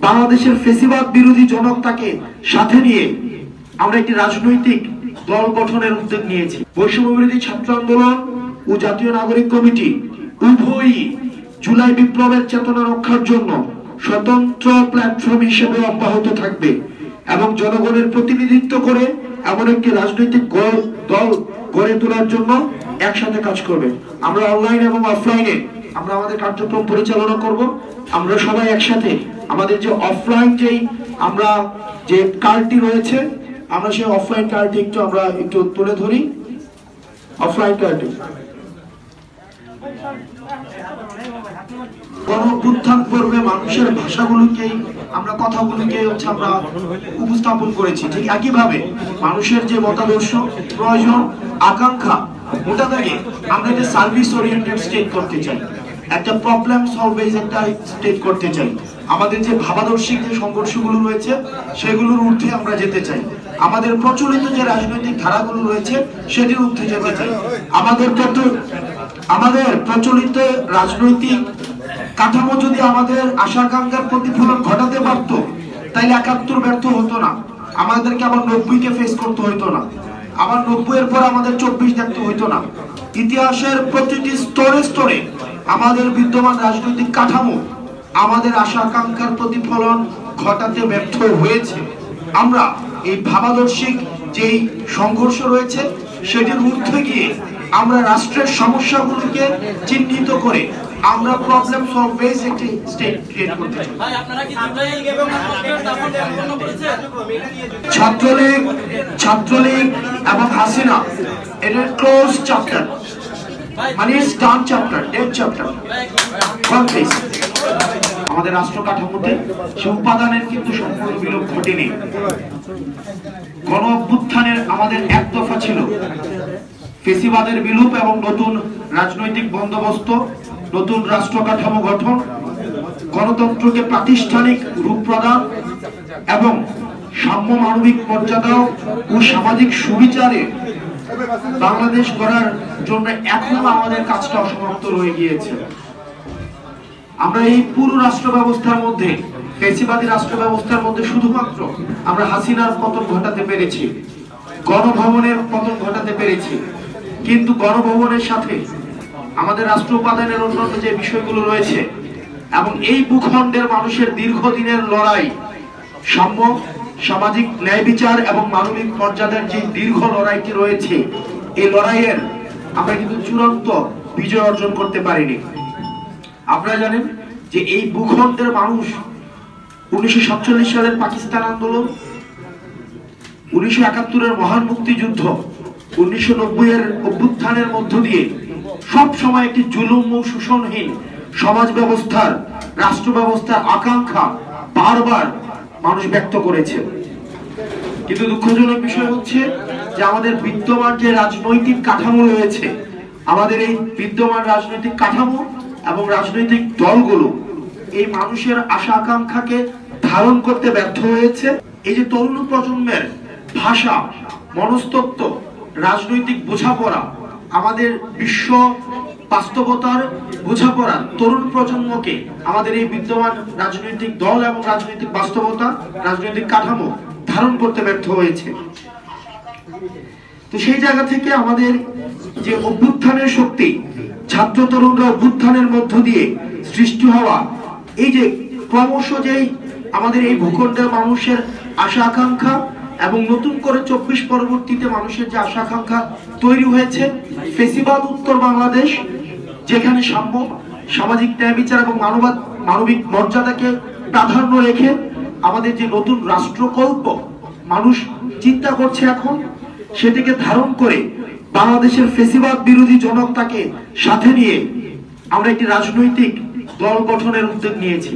বাংলাদেশের ফেসিবাদ বিরোধী জনতাকে সাথে নিয়ে আমরা একটি রাজনৈতিক দল গঠনের উদ্যোগ নিয়েছি। বৈষম্য বিরোধী ছাত্র আন্দোলন ও জাতীয় নাগরিক কমিটি উভয়ই জুলাই বিপ্লবের চেতনা রক্ষার জন্য স্বতন্ত্র প্ল্যাটফর্ম হিসেবে অব্যাহত থাকবে এবং জনগণের প্রতিনিধিত্ব করে এমন একটি রাজনৈতিক দল গড়ে তোলার জন্য একসাথে কাজ করবে। আমরা অনলাইন এবং অফলাইনে আমরা আমাদের কার্যক্রম পরিচালনা করব। আমরা সবাই একসাথে আমাদের যে অফলাইন আমরা যে কার্ডটি রয়েছে, আমরা সেই অফলাইন কার্ডটি একটু তুলে ধরি। অফলাইন কার্ডটি গণঅভ্যুত্থান পর্বে মানুষের ভাষাগুলোকে আমরা কথাগুলোকে আমরা উপস্থাপন করেছি। ঠিক একইভাবে মানুষের যে মতাদর্শ, প্রয়োজন, আকাঙ্ক্ষা, ওটা থেকে আমরা একটা সার্ভিস ওরিয়েন্টেড স্টেট করতে চাই, একটা প্রবলেম সলভেজ একটা স্টেট করতে চাই। আমাদের যে ভাবাদর্শিক যে সংঘর্ষগুলো রয়েছে সেগুলোর ঊর্ধ্বে আমরা যেতে চাই। আমাদের প্রচলিত যে রাজনৈতিক ধারাগুলো রয়েছে সেটির ঊর্ধ্বে যেতে চাই। আমাদের প্রচলিত রাজনৈতিক কাঠামো যদি আমাদের আশা আকাঙ্ক্ষার প্রতিফলন ঘটাতে পারত, তাইলে ৭১ ব্যর্থ হতো না, আমাদেরকে আবার ৯০-কে ফেস করতে হইতো না, আবার ৯০-এর পর আমাদের ২৪ দেখতে হইতো না। ইতিহাসের প্রতিটি স্তরে স্তরে আমাদের বিদ্যমান রাজনৈতিক কাঠামো আমাদের আশা আকাঙ্ক্ষার প্রতিফলন ঘটাতে ব্যর্থ হয়েছে। আমরা এই ভাবাদর্শিক যেই সংঘর্ষ রয়েছে সেটির ঊর্ধ্বে গিয়ে আমরা রাষ্ট্রের সমস্যাগুলোকে চিহ্নিত করে আমরা প্রবলেম সলভ বেস একটি স্টেট ক্রিয়েট করতে চাই। ছাত্রলীগ এবং হাসিনা এটার ক্লোজ চ্যাপ্টার, মানে ডান চ্যাপ্টার, ডেড চ্যাপ্টার। আমাদের রাষ্ট্র কাঠামোতে সে উপাদানের কিন্তু সম্পূর্ণ বিলোপ ঘটেনি। গণ অভ্যুত্থানের আমাদের এক দফা ছিল ফেসিবাদের বিলোপ এবং নতুন রাজনৈতিক বন্দোবস্ত, নতুন রাষ্ট্র কাঠামো গঠন, গণতন্ত্রকে প্রাতিষ্ঠানিক রূপ প্রদান এবং সাম্য মানবিক মর্যাদা ও সামাজিক সুবিচারে বাংলাদেশ গড়ার জন্য এখনো আমাদের কাজটা অসমাপ্ত রয়ে গিয়েছে। আমরা এই পুরো রাষ্ট্র ব্যবস্থার মধ্যে, ফেসিবাদী রাষ্ট্র ব্যবস্থার মধ্যে শুধুমাত্র আমরা হাসিনার পতন ঘটাতে পেরেছি, গণভবনের পতন ঘটাতে পেরেছি, কিন্তু গণভবনের সাথে আমাদের রাষ্ট্র উপাদানের অন্যান্য যে বিষয়গুলো রয়েছে এবং এই ভূখণ্ডের মানুষের দীর্ঘদিনের লড়াই, সাম্য, সামাজিক ন্যায় বিচার এবং মানবিক মর্যাদার যে দীর্ঘ লড়াইটি রয়েছে, এই লড়াইয়ের আমরা কিন্তু চূড়ান্ত বিজয় অর্জন করতে পারিনি। আপনারা জানেন যে এই ভূখণ্ডের মানুষ ১৯৪৭ সালের পাকিস্তান আন্দোলন, ১৯৭১-এর মহান মুক্তিযুদ্ধ, ১৯৯০-এর অভ্যুত্থানের মধ্য দিয়ে সব সময় একটি জুলুম ও শোষণহীন সমাজ ব্যবস্থার, রাষ্ট্র ব্যবস্থার আকাঙ্ক্ষা বারবার মানুষ ব্যক্ত করেছে। কিন্তু দুঃখজনক বিষয় হচ্ছে যে আমাদের বিদ্যমান যে রাজনৈতিক কাঠামো রয়েছে, আমাদের এই বিদ্যমান রাজনৈতিক কাঠামো এবং রাজনৈতিক দলগুলো এই মানুষের আশা আকাঙ্ক্ষাকে ধারণ করতে ব্যর্থ হয়েছে। এই যে তরুণ প্রজন্মের ভাষা, মনস্তত্ত্ব, রাজনৈতিক বোঝাপড়া, আমাদের বিশ্ব বাস্তবতার বোঝাপড়া তরুণ প্রজন্মকে আমাদের এই বিদ্যমান রাজনৈতিক দল এবং রাজনৈতিক বাস্তবতা, রাজনৈতিক কাঠামো ধারণ করতে ব্যর্থ হয়েছে। তো সেই জায়গা থেকে আমাদের যে অভ্যুত্থানের শক্তি, ছাত্র তরুণরা অভ্যুত্থানের মধ্য দিয়ে সৃষ্টি হওয়া, এই যে ক্রমশ যেই আমাদের এই ভূখণ্ডের মানুষের আশা আকাঙ্ক্ষা এবং নতুন করে ২৪ পরবর্তীতে মানুষের যে আশা আকাঙ্ক্ষা তৈরি হয়েছে, ফেসিবাদ উত্তর বাংলাদেশ, যেখানে সাম্য, সামাজিক ন্যায় বিচার এবং মানবিক মর্যাদাকে প্রাধান্য রেখে আমাদের যে নতুন রাষ্ট্রকল্প মানুষ চিন্তা করছে এখন, সেটিকে ধারণ করে বাংলাদেশের ফেসিবাদ বিরোধী জনতাকে সাথে নিয়ে আমরা একটি রাজনৈতিক দল গঠনের উদ্যোগ নিয়েছি।